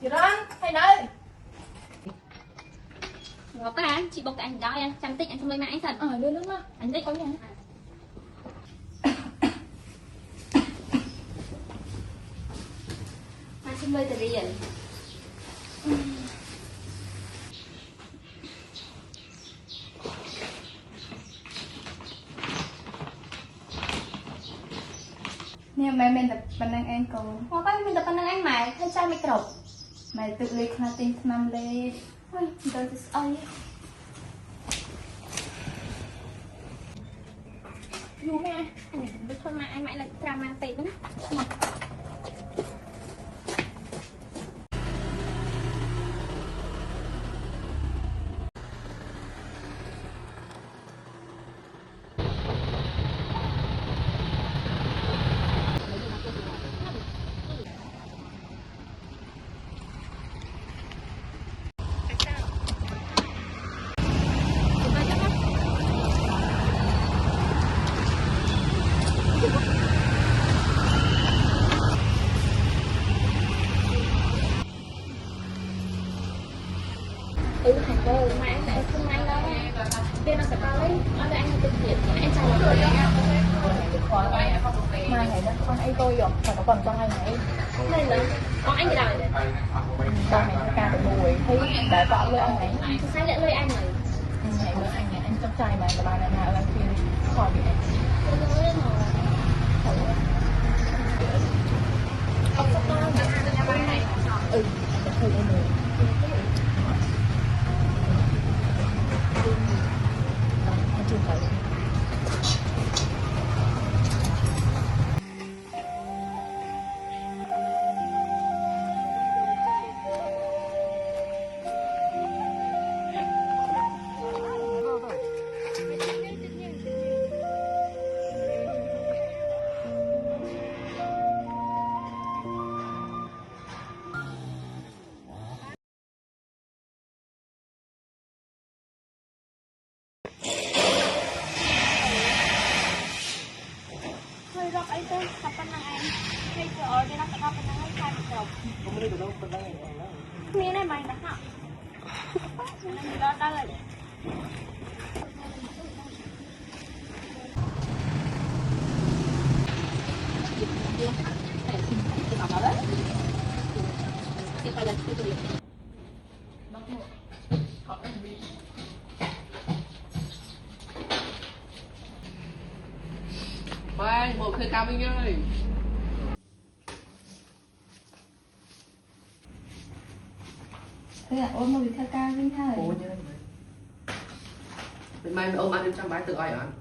Chị Loan, hay đây. Ngọc ta, chị bốc cái ảnh đó em, chăm tích anh không lấy mãi thật. Đưa nước mắt. Anh tích Có nhà. Mà xin lấy từ đi vậy. Nè mẹ mình tập bản năng ăn cầu. Ngọc ta, mình tập phần năng anh mày, hay sao mày cột. Mẹ tự lấy khá tinh năm lê. Ôi, tôi sẽ ơi. Dù mẹ, anh biết thôi mà anh mãi là drama tệ lắm. Mà. Thành vô mà em sẽ không anh đâu. Bên nó sẽ bao lấy, nó để anh thực hiện, em chào mọi người. Mai ngày đó con ấy tôi rồi, còn nó còn con hai ngày. Đây là con anh gì đâu vậy? Con này ca được mùi thấy đã có với anh ấy. Sao lại lấy anh rồi? Ngày bữa anh chấp trai mà bà này nào là phim khỏi bị Tôi nói mà. Ông sắp to mà nhà bài này. ừ thử em rồi. Chưa phải. Hơi rọc ấy tôi, tập phần năng anh. Hay chờ ở đây nó sẽ tập phần năng anh khai một Không biết được đâu, phần đang này đó. miếng này mày đã hả? Mình đó là Mai, một khơi cao Minh ơi. Thế là ôn một cái ca vinh thôi. Ồ như thế. Mai ông ăn 100 bái tự ai ăn?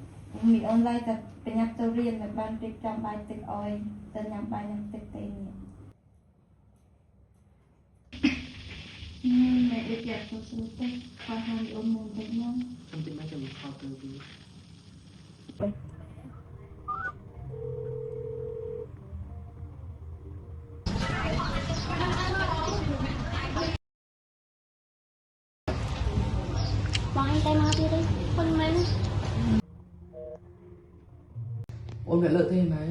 Mình online tậpเป็นยักษ์ตัวเรียนแบบบ้านเด็กจำใบตึกออยเติมยำใบยังตึกเต็มเนี่ยmẹ được dạy cho số tích qua hai ôn môn tính nhau Không tin mai cho mình kho từ từ. bọn anh tay mau đi đi, con mình. Ôi mẹ lợi thế này.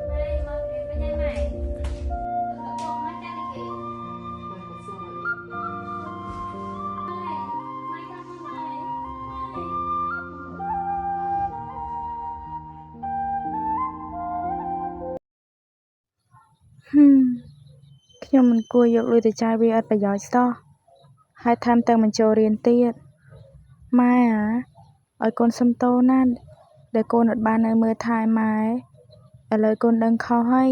Mày mà cái bên này mày. Tụi con nó cha đi kì. Mày, mày ra con mày. Mày. ខ្ញុំមិនគួរយកលុយទៅចាយវាអត់ប្រយោជន៍សោះហើយថែមទាំងមិនចូលរៀនទៀតម៉ែឲ្យកូនសុំទោសណាដែលកូនអត់បាននៅមើលថែម៉ែឥឡូវកូនដឹងខុសហើយ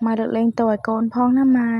ម៉ែលើកលែងទោសឲ្យកូនផងណាម៉ែ